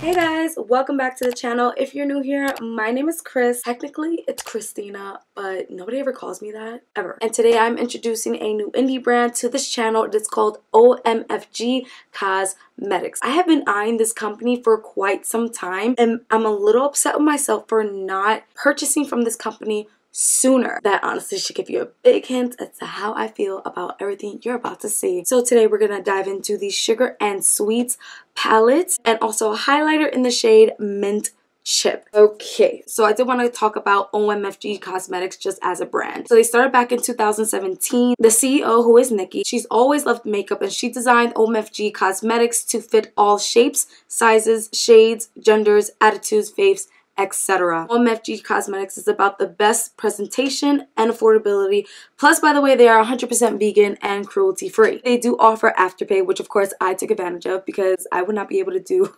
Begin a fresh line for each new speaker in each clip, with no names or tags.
Hey guys, welcome back to the channel. If you're new here, my name is Chris. Technically, it's Christina, but nobody ever calls me that, ever. And today I'm introducing a new indie brand to this channel. It's called OMFG Cosmetics. I have been eyeing this company for quite some time, and I'm a little upset with myself for not purchasing from this company sooner. That honestly should give you a big hint as to how I feel about everything you're about to see. So today we're gonna dive into the Sugar and Sweets palette and also a highlighter in the shade Mint Chip. Okay, so I did want to talk about OMFG Cosmetics just as a brand. So they started back in 2017. The CEO, who is Nikki, she's always loved makeup, and she designed OMFG Cosmetics to fit all shapes, sizes, shades, genders, attitudes, faiths, etc. OMFG Cosmetics is about the best presentation and affordability. Plus, by the way, they are 100% vegan and cruelty-free. They do offer Afterpay, which of course I took advantage of because I would not be able to do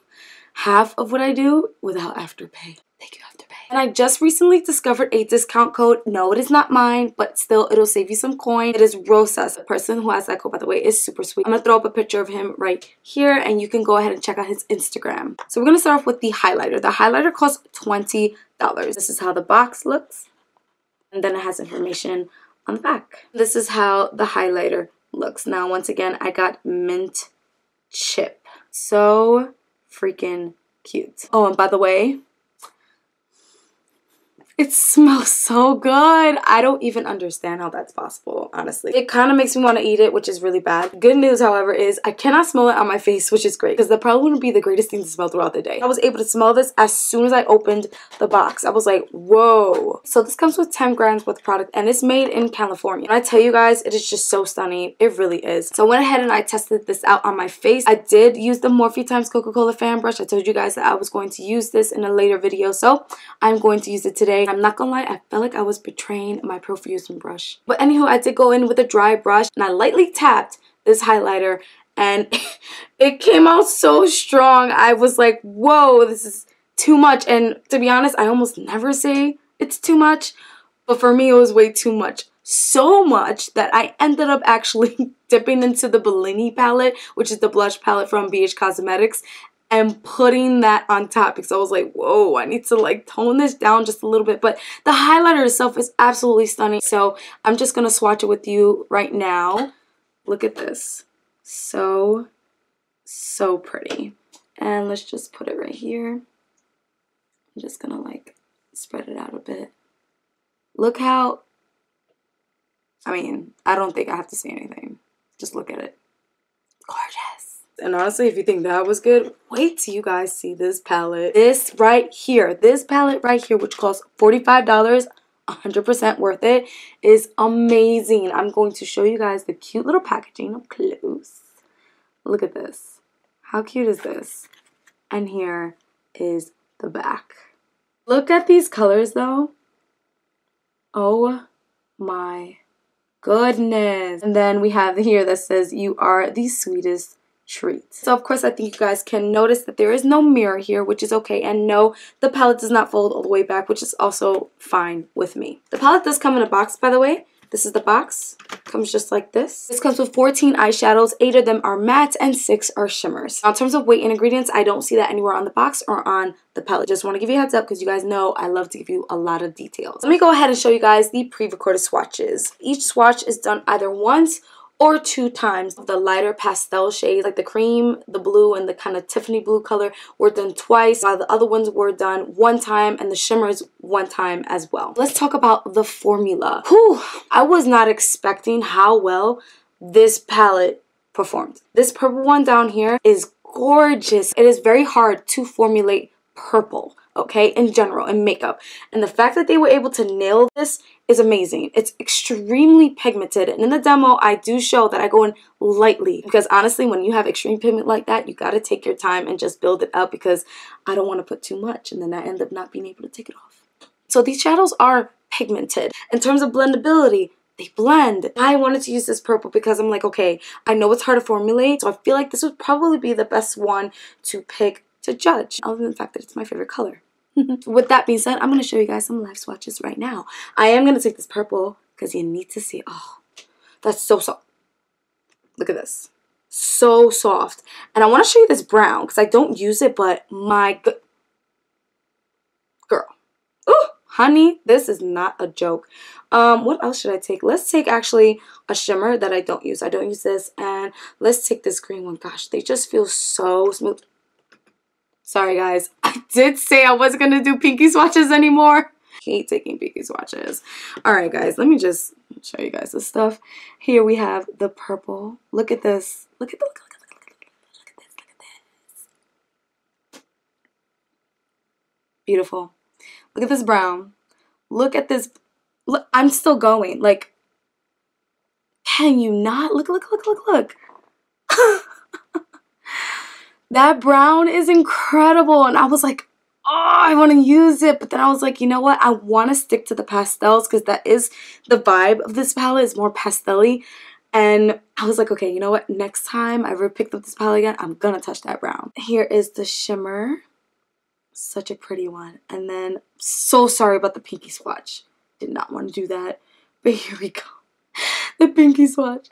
half of what I do without Afterpay. Thank you, Afterpay. And I just recently discovered a discount code. No, it is not mine, but still, it'll save you some coin. It is Rosas. The person who has that code, by the way, is super sweet. I'm gonna throw up a picture of him right here, and you can go ahead and check out his Instagram. So we're gonna start off with the highlighter. The highlighter costs $20. This is how the box looks, and then it has information on the back. This is how the highlighter looks. Now, once again, I got Mint Chip. So freaking cute. Oh, and by the way, it smells so good. I don't even understand how that's possible, honestly. It kind of makes me want to eat it, which is really bad. Good news, however, is I cannot smell it on my face, which is great, because that probably wouldn't be the greatest thing to smell throughout the day. I was able to smell this as soon as I opened the box. I was like, whoa. So this comes with 10 grams worth of product, and it's made in California. And I tell you guys, it is just so stunning. It really is. So I went ahead and I tested this out on my face. I did use the Morphe x Coca-Cola fan brush. I told you guys that I was going to use this in a later video, so I'm going to use it today. I'm not gonna lie, I felt like I was betraying my Profusion brush. But anywho, I did go in with a dry brush, and I lightly tapped this highlighter, and it came out so strong. I was like, whoa, this is too much. And to be honest, I almost never say it's too much, but for me, it was way too much. So much that I ended up actually dipping into the Bellini palette, which is the blush palette from BH Cosmetics, and putting that on top because I was like, whoa, I need to like tone this down just a little bit. But the highlighter itself is absolutely stunning. So I'm just going to swatch it with you right now. Look at this. So pretty. And let's just put it right here. I'm just going to like spread it out a bit. Look how, I mean, I don't think I have to say anything. Just look at it. Gorgeous. And honestly, if you think that was good, wait till you guys see this palette. This right here, this palette right here, which costs $45, 100% worth it, is amazing. I'm going to show you guys the cute little packaging up close. Look at this. How cute is this? And here is the back. Look at these colors though. Oh my goodness. And then we have here that says, "You are the sweetest treat." So of course I think you guys can notice that there is no mirror here, which is okay, and no, the palette does not fold all the way back, which is also fine with me. The palette does come in a box, by the way. This is the box. Comes just like this. This comes with 14 eyeshadows. 8 of them are mattes and 6 are shimmers. Now, in terms of weight and ingredients, I don't see that anywhere on the box or on the palette. Just want to give you a heads up because you guys know I love to give you a lot of details. Let me go ahead and show you guys the pre-recorded swatches. Each swatch is done either once or 2 times. The lighter pastel shades, like the cream, the blue, and the kind of Tiffany blue color, were done twice, while the other ones were done 1 time, and the shimmers 1 time as well. Let's talk about the formula. Whew, I was not expecting how well this palette performed. This purple one down here is gorgeous. It is very hard to formulate purple, okay, in general, in makeup. And the fact that they were able to nail this is amazing. It's extremely pigmented, and in the demo I do show that I go in lightly because honestly, when you have extreme pigment like that, you got to take your time and just build it up because I don't want to put too much and then I end up not being able to take it off. So these shadows are pigmented. In terms of blendability, they blend. I wanted to use this purple because I'm like, okay, I know it's hard to formulate, so I feel like this would probably be the best one to pick to judge, other than the fact that it's my favorite color. With that being said, I'm going to show you guys some live swatches right now. I am going to take this purple because you need to see. Oh, that's so soft. Look at this. So soft. And I want to show you this brown because I don't use it, but my girl. Ooh, honey, this is not a joke. What else should I take? Let's take actually a shimmer that I don't use. I don't use this. And let's take this green one. Gosh, they just feel so smooth. Sorry, guys. I did say I wasn't going to do pinky swatches anymore. I hate taking pinky swatches. Alright, guys. Let me just show you guys this stuff. Here we have the purple. Look at this. Look at this. Beautiful. Look at this brown. Look at this. Look, I'm still going. Like, can you not? Look. That brown is incredible. And I was like, oh, I want to use it. But then I was like, you know what? I want to stick to the pastels because that is the vibe of this palette, is more pastel-y. And I was like, okay, you know what? Next time I ever picked up this palette again, I'm going to touch that brown. Here is the shimmer. Such a pretty one. And then, so sorry about the pinky swatch. Did not want to do that. But here we go. The pinky swatch.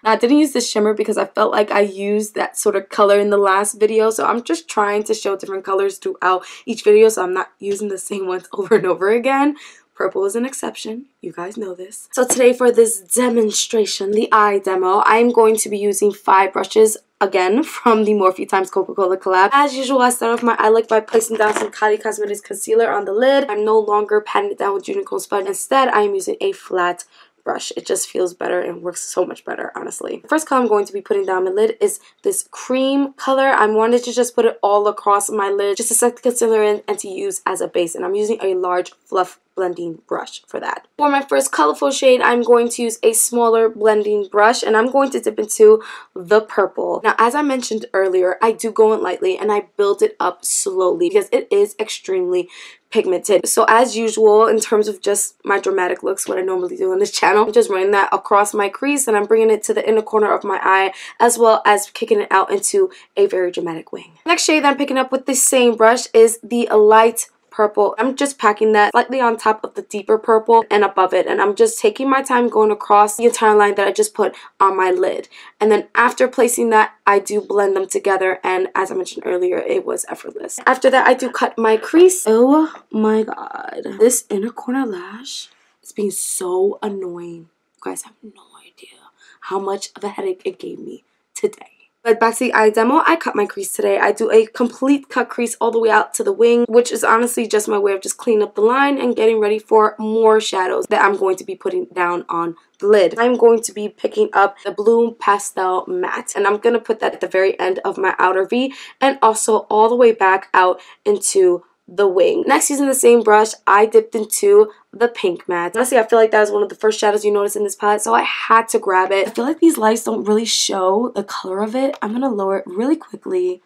Now, I didn't use the shimmer because I felt like I used that sort of color in the last video. So I'm just trying to show different colors throughout each video. So I'm not using the same ones over and over again. Purple is an exception. You guys know this. So today for this demonstration, the eye demo, I'm going to be using 5 brushes. Again, from the Morphe x Coca-Cola collab. As usual, I start off my eye look by placing down some Untitled Cosmetics concealer on the lid. I'm no longer patting it down with Unicorn sponge. Instead, I am using a flat brush. It just feels better and works so much better, honestly. The first color I'm going to be putting down my lid is this cream color. I wanted to just put it all across my lid just to set the concealer in and to use as a base. And I'm using a large fluff blending brush for that. For my first colorful shade, I'm going to use a smaller blending brush and I'm going to dip into the purple. Now, as I mentioned earlier, I do go in lightly and I build it up slowly because it is extremely pigmented. So as usual, in terms of just my dramatic looks, what I normally do on this channel, I'm just running that across my crease and I'm bringing it to the inner corner of my eye as well as kicking it out into a very dramatic wing. Next shade that I'm picking up with the same brush is the light purple. I'm just packing that slightly on top of the deeper purple and above it, and I'm just taking my time going across the entire line that I just put on my lid. And then after placing that, I do blend them together, and as I mentioned earlier, it was effortless. After that, I do cut my crease. Oh my god, this inner corner lash is being so annoying. You guys have no idea how much of a headache it gave me today. But back to the eye demo, I cut my crease today. I do a complete cut crease all the way out to the wing, which is honestly just my way of just cleaning up the line and getting ready for more shadows that I'm going to be putting down on the lid. I'm going to be picking up the Blue Pastel Matte, and I'm going to put that at the very end of my outer V and also all the way back out into the wing. Next, using the same brush, I dipped into the pink matte. Honestly, I feel like that was one of the first shadows you notice in this palette, so I had to grab it. I feel like these lights don't really show the color of it. I'm gonna lower it really quickly.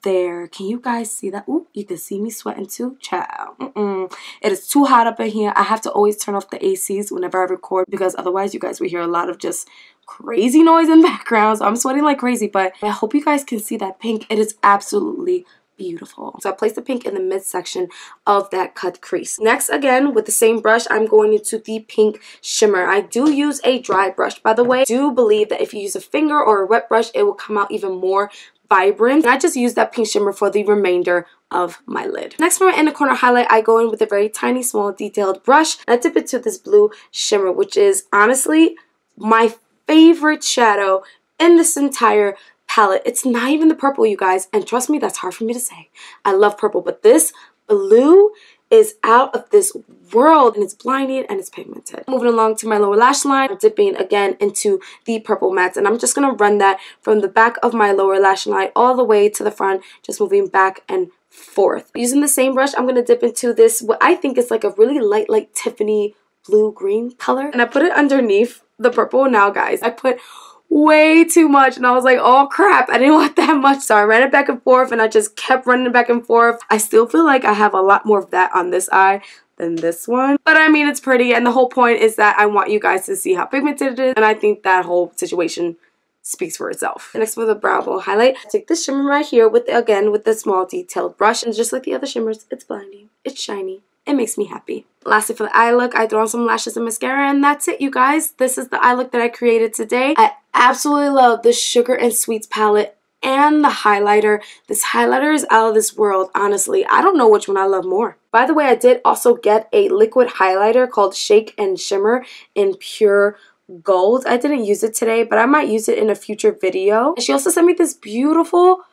There. Can you guys see that? Ooh, you can see me sweating too. Child. It is too hot up in here. I have to always turn off the ACs whenever I record because otherwise you guys will hear a lot of just crazy noise in the background. So I'm sweating like crazy, but I hope you guys can see that pink. It is absolutely beautiful. So I placed the pink in the midsection of that cut crease. Next, again, with the same brush, I'm going into the pink shimmer. I do use a dry brush, by the way. I do believe that if you use a finger or a wet brush, it will come out even more vibrant. And I just use that pink shimmer for the remainder of my lid. Next, for my inner corner highlight, I go in with a very tiny, small, detailed brush. And I dip into this blue shimmer, which is honestly my favorite shadow in this entire palette. It's not even the purple, you guys, and trust me, that's hard for me to say. I love purple, but this blue is out of this world and it's blinding and it's pigmented. Moving along to my lower lash line, I'm dipping again into the purple matte, and I'm just gonna run that from the back of my lower lash line all the way to the front, just moving back and forth. Using the same brush, I'm gonna dip into this, what I think is like a really light Tiffany blue-green color, and I put it underneath the purple. Now, guys, I put way too much and I was like, oh crap, I didn't want that much, so I ran it back and forth and I just kept running it back and forth. I still feel like I have a lot more of that on this eye than this one, but I mean, it's pretty, and the whole point is that I want you guys to see how pigmented it is, and I think that whole situation speaks for itself. Next, for the brow bone highlight, I take this shimmer right here with, again, with the small detailed brush, and just like the other shimmers, it's blinding, it's shiny, it makes me happy. Lastly, for the eye look, I throw on some lashes and mascara, and that's it, you guys. This is the eye look that I created today. I absolutely love the Sugar and Sweets palette and the highlighter. This highlighter is out of this world, honestly. I don't know which one I love more. By the way, I did also get a liquid highlighter called Shake and Shimmer in Pure Gold. I didn't use it today, but I might use it in a future video. And she also sent me this beautiful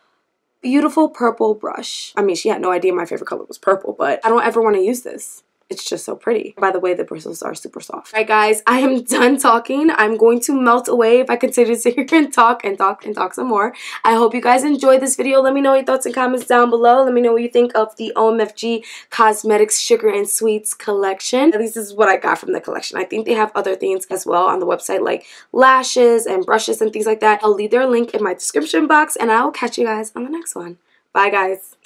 purple brush. I mean, she had no idea my favorite color was purple, but I don't ever want to use this. It's just so pretty. By the way, the bristles are super soft. Alright guys, I am done talking. I'm going to melt away if I continue to sit here and talk some more. I hope you guys enjoyed this video. Let me know your thoughts and comments down below. Let me know what you think of the OMFG Cosmetics Sugar and Sweets collection. At least this is what I got from the collection. I think they have other things as well on the website, like lashes and brushes and things like that. I'll leave their link in my description box, and I will catch you guys on the next one. Bye guys.